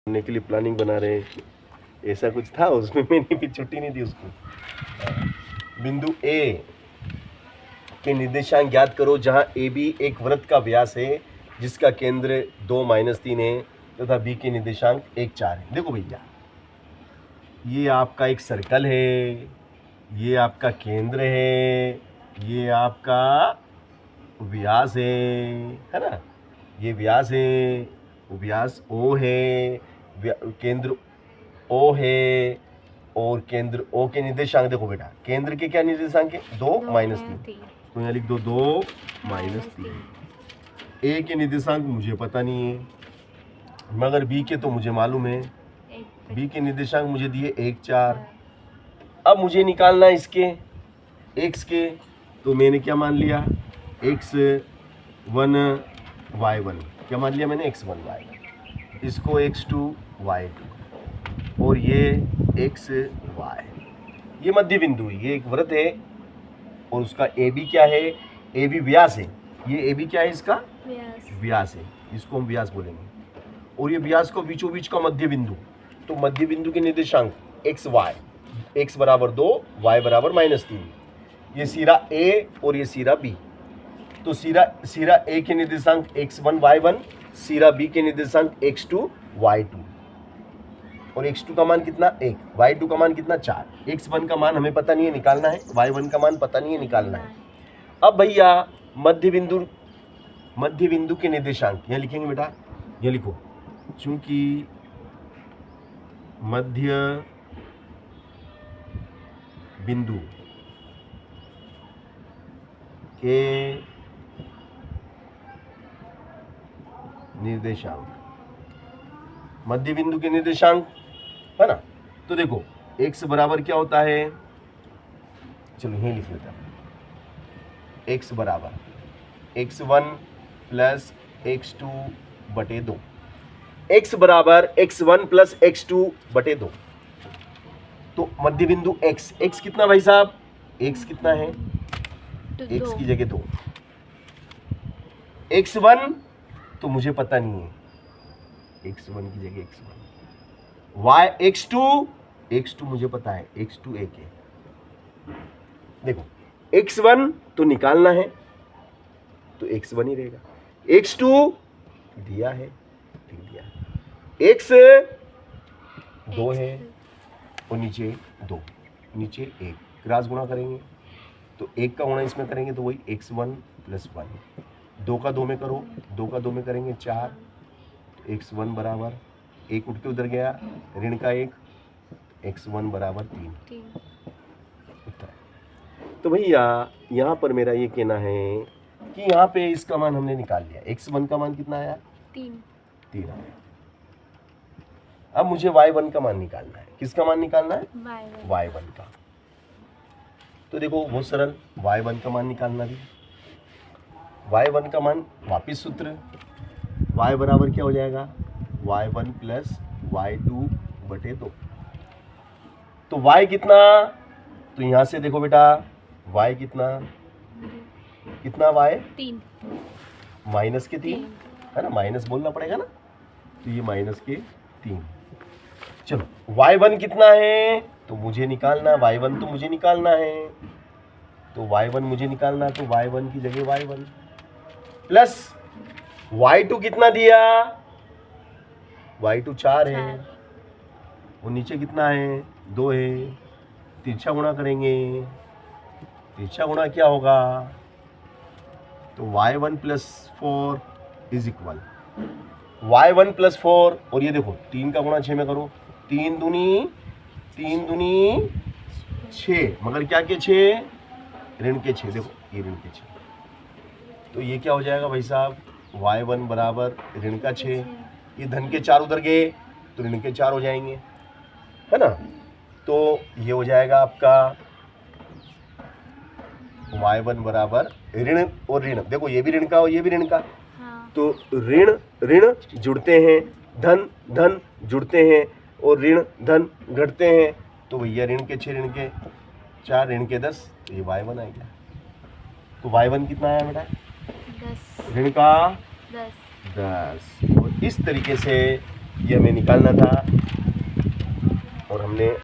करने के लिए प्लानिंग बना रहे हैं, ऐसा कुछ था उसमें। मैंने भी छुट्टी नहीं दी उसको। बिंदु ए के निर्देशांक ज्ञात करो जहां ए बी एक वृत्त का व्यास है जिसका केंद्र 2-3 है तथा बी के निर्देशांक 1-4 है। देखो भैया, ये आपका एक सर्कल है, ये आपका केंद्र है, ये आपका व्यास है ना, ये व्यास है, व्यास ओ है, केंद्र ओ है और केंद्र ओ के निर्देशांक देखो बेटा, केंद्र के क्या निर्देशांक है 2-3, तो यहाँ लिख दो 2-3। ए के निर्देशांक मुझे पता नहीं है, मगर बी के तो मुझे मालूम है। बी के निर्देशांक मुझे दिए 1-4। अब मुझे निकालना है इसके एक्स के, तो मैंने क्या मान लिया x1 y1, क्या मान लिया मैंने x1 y1, इसको x2 y2 और ये x y, ये मध्य बिंदु है, ये एक वृत्त है और उसका ए बी क्या है, ए बी व्यास है, ये ए बी क्या है, इसका व्यास है, इसको हम व्यास बोलेंगे। और ये व्यास को बीचों बीच का मध्य बिंदु, तो मध्य बिंदु के निर्देशांक एक्स वाई, x बराबर 2 y बराबर -3, ये सिरा ए और ये सिरा बी, तो सिरा ए के निर्देशांक x1 y1, सिरा बी के निर्देशांक x2 y2 और x2 का मान कितना 1, y2 का मान कितना 4, x1 का मान हमें पता नहीं है निकालना है, y1 का मान पता नहीं है निकालना है। अब भैया मध्य बिंदु के निर्देशांक यहाँ लिखेंगे बेटा, ये लिखो, चूंकि मध्य बिंदु के निर्देशांक, मध्य बिंदु के निर्देशांक है ना, तो देखो x बराबर क्या होता है, चलो यही लिख लेता हूं, x बराबर x1 प्लस x2 बटे 2, x बराबर x1 प्लस x2 बटे 2, तो मध्य बिंदु x कितना भाई साहब, x कितना है, x की जगह 2, x1 तो मुझे पता नहीं है, x1 की जगह x1, y x2 मुझे पता है, x2 1 है। देखो x1 तो निकालना है तो x1 ही रहेगा, x2 दिया है, दिया, x 2 है और नीचे 2, नीचे 1, क्रॉस गुणा करेंगे तो 1 का गुणा इसमें करेंगे तो वही x1 प्लस 1, 2 का 2 में करो, 2 का 2 में करेंगे 4, तो x1 बराबर 1 उठ के उधर गया, ऋण का 1, x1 बराबर 3 उत्तर। तो भैया यहाँ पर मेरा ये कहना है कि यहाँ पे इसका मान हमने निकाल लिया, x1 का मान कितना आया 3 आया। अब मुझे y1 का मान निकालना है, किसका मान निकालना है y1 का, तो देखो बहुत सरल, y1 का मान निकालना भी, y1 का मान वापिस सूत्र, y बराबर क्या हो जाएगा y1 प्लस y2 बटे 2, तो y कितना, तो यहां से देखो बेटा y कितना y 3, माइनस के 3 है ना, माइनस बोलना पड़ेगा ना, तो ये माइनस के 3। चलो y1 कितना है तो मुझे निकालना, y1 तो मुझे निकालना है, तो y1 मुझे निकालना, तो y1 की जगह y1 प्लस y2 कितना दिया, y2 4 है और नीचे कितना है 2 है, तिरछा गुणा करेंगे, तिरछा गुणा क्या होगा, तो y1 plus 4 is equal y1 plus 4, और ये देखो 3 का गुणा 6 में करो, 3 दूनी 6, मगर क्या के 6, ऋण के 6, देखो ये ऋण के 6, तो ये क्या हो जाएगा भाई साहब y1 बराबर ऋण का 6, ये धन के 4 उधर गए तो ऋण के 4 हो जाएंगे है ना, तो ये हो जाएगा आपका y1 बराबर ऋण और ऋण, देखो ये भी ऋण का और ये भी ऋण का, तो ऋण जुड़ते हैं, धन जुड़ते हैं और ऋण धन घटते हैं, तो भैया ऋण के 6 ऋण के 4 ऋण के 10, तो ये y1 आ गया, तो y1 कितना आया बेटा 10, ऋण का 10, और इस तरीके से ये हमें निकालना था और हमने